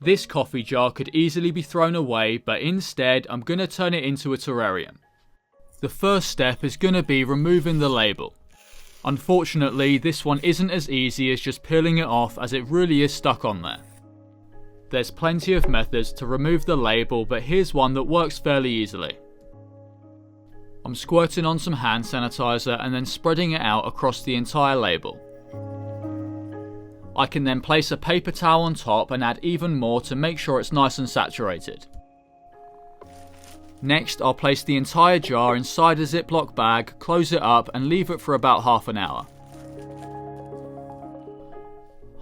This coffee jar could easily be thrown away, but instead I'm going to turn it into a terrarium. The first step is going to be removing the label. Unfortunately, this one isn't as easy as just peeling it off, as it really is stuck on there. There's plenty of methods to remove the label, but here's one that works fairly easily. I'm squirting on some hand sanitizer and then spreading it out across the entire label. I can then place a paper towel on top and add even more to make sure it's nice and saturated. Next, I'll place the entire jar inside a Ziploc bag, close it up and leave it for about half an hour.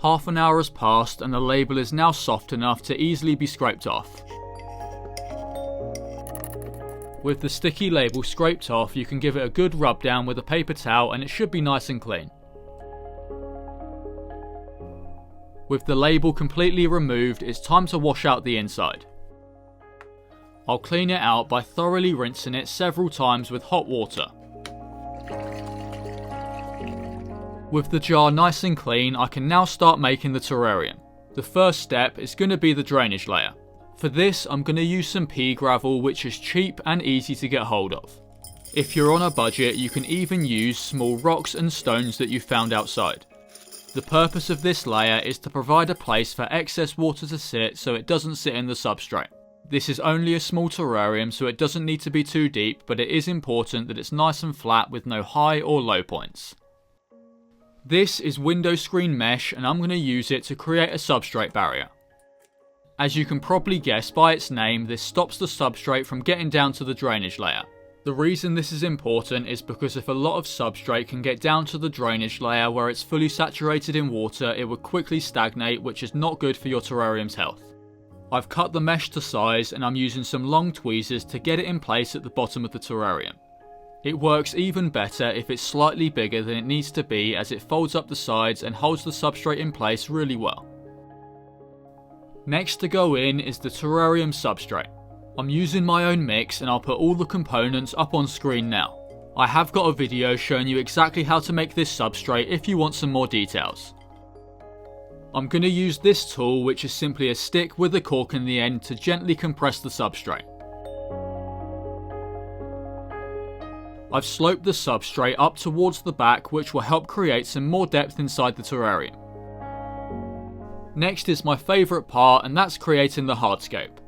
Half an hour has passed and the label is now soft enough to easily be scraped off. With the sticky label scraped off, you can give it a good rub down with a paper towel and it should be nice and clean. With the label completely removed, it's time to wash out the inside. I'll clean it out by thoroughly rinsing it several times with hot water. With the jar nice and clean, I can now start making the terrarium. The first step is going to be the drainage layer. For this, I'm going to use some pea gravel, which is cheap and easy to get hold of. If you're on a budget, you can even use small rocks and stones that you found outside. The purpose of this layer is to provide a place for excess water to sit so it doesn't sit in the substrate. This is only a small terrarium, so it doesn't need to be too deep, but it is important that it's nice and flat with no high or low points. This is window screen mesh and I'm going to use it to create a substrate barrier. As you can probably guess by its name, this stops the substrate from getting down to the drainage layer. The reason this is important is because if a lot of substrate can get down to the drainage layer where it's fully saturated in water, it would quickly stagnate, which is not good for your terrarium's health. I've cut the mesh to size and I'm using some long tweezers to get it in place at the bottom of the terrarium. It works even better if it's slightly bigger than it needs to be, as it folds up the sides and holds the substrate in place really well. Next to go in is the terrarium substrate. I'm using my own mix and I'll put all the components up on screen now. I have got a video showing you exactly how to make this substrate if you want some more details. I'm going to use this tool, which is simply a stick with a cork in the end, to gently compress the substrate. I've sloped the substrate up towards the back, which will help create some more depth inside the terrarium. Next is my favourite part, and that's creating the hardscape.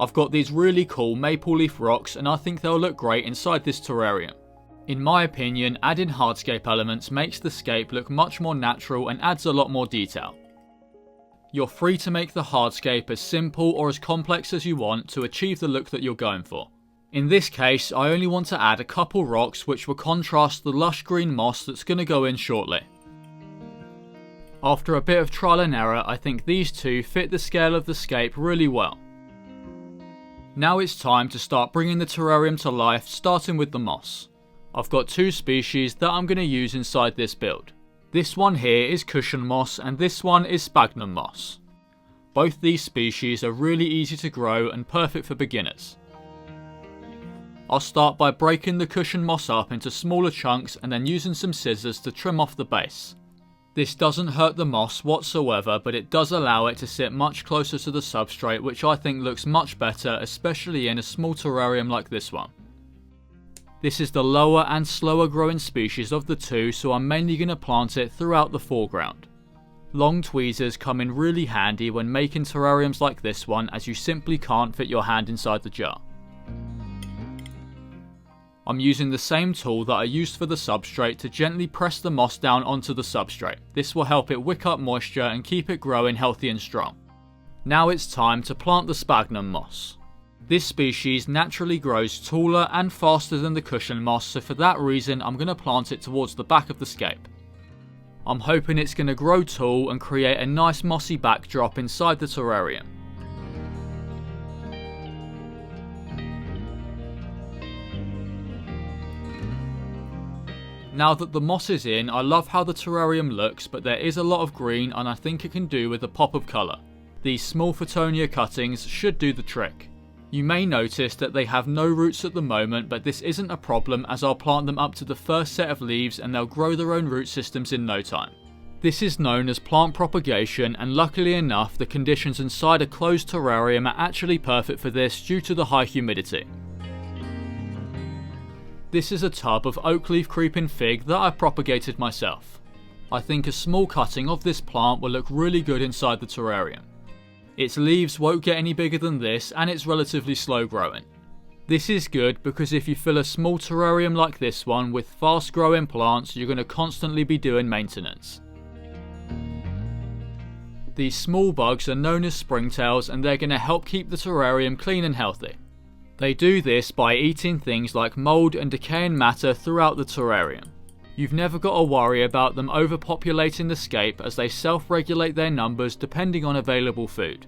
I've got these really cool maple leaf rocks and I think they'll look great inside this terrarium. In my opinion, adding hardscape elements makes the scape look much more natural and adds a lot more detail. You're free to make the hardscape as simple or as complex as you want to achieve the look that you're going for. In this case, I only want to add a couple rocks which will contrast the lush green moss that's going to go in shortly. After a bit of trial and error, I think these two fit the scale of the scape really well. Now it's time to start bringing the terrarium to life, starting with the moss. I've got two species that I'm going to use inside this build. This one here is cushion moss and this one is sphagnum moss. Both these species are really easy to grow and perfect for beginners. I'll start by breaking the cushion moss up into smaller chunks and then using some scissors to trim off the base. This doesn't hurt the moss whatsoever, but it does allow it to sit much closer to the substrate, which I think looks much better, especially in a small terrarium like this one. This is the lower and slower growing species of the two, so I'm mainly going to plant it throughout the foreground. Long tweezers come in really handy when making terrariums like this one, as you simply can't fit your hand inside the jar. I'm using the same tool that I used for the substrate to gently press the moss down onto the substrate. This will help it wick up moisture and keep it growing healthy and strong. Now it's time to plant the sphagnum moss. This species naturally grows taller and faster than the cushion moss, so for that reason I'm going to plant it towards the back of the scape. I'm hoping it's going to grow tall and create a nice mossy backdrop inside the terrarium. Now that the moss is in, I love how the terrarium looks, but there is a lot of green and I think it can do with a pop of colour. These small Fittonia cuttings should do the trick. You may notice that they have no roots at the moment, but this isn't a problem as I'll plant them up to the first set of leaves and they'll grow their own root systems in no time. This is known as plant propagation, and luckily enough the conditions inside a closed terrarium are actually perfect for this due to the high humidity. This is a tub of oak leaf creeping fig that I propagated myself. I think a small cutting of this plant will look really good inside the terrarium. Its leaves won't get any bigger than this, and it's relatively slow growing. This is good because if you fill a small terrarium like this one with fast growing plants, you're going to constantly be doing maintenance. These small bugs are known as springtails, and they're going to help keep the terrarium clean and healthy. They do this by eating things like mould and decaying matter throughout the terrarium. You've never got to worry about them overpopulating the scape, as they self-regulate their numbers depending on available food.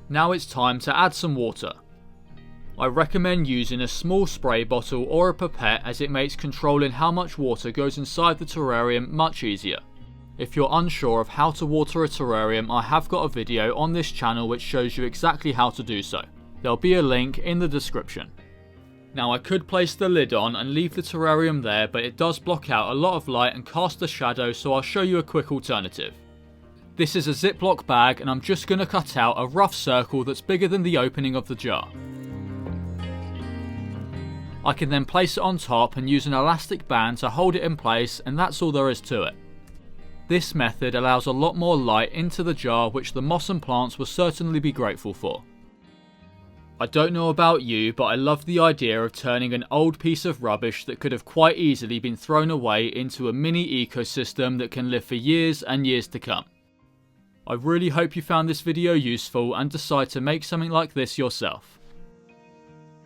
Now it's time to add some water. I recommend using a small spray bottle or a pipette, as it makes controlling how much water goes inside the terrarium much easier. If you're unsure of how to water a terrarium, I have got a video on this channel which shows you exactly how to do so. There'll be a link in the description. Now I could place the lid on and leave the terrarium there, but it does block out a lot of light and cast a shadow, so I'll show you a quick alternative. This is a Ziploc bag, and I'm just going to cut out a rough circle that's bigger than the opening of the jar. I can then place it on top and use an elastic band to hold it in place, and that's all there is to it. This method allows a lot more light into the jar, which the moss and plants will certainly be grateful for. I don't know about you, but I love the idea of turning an old piece of rubbish that could have quite easily been thrown away into a mini ecosystem that can live for years and years to come. I really hope you found this video useful and decide to make something like this yourself.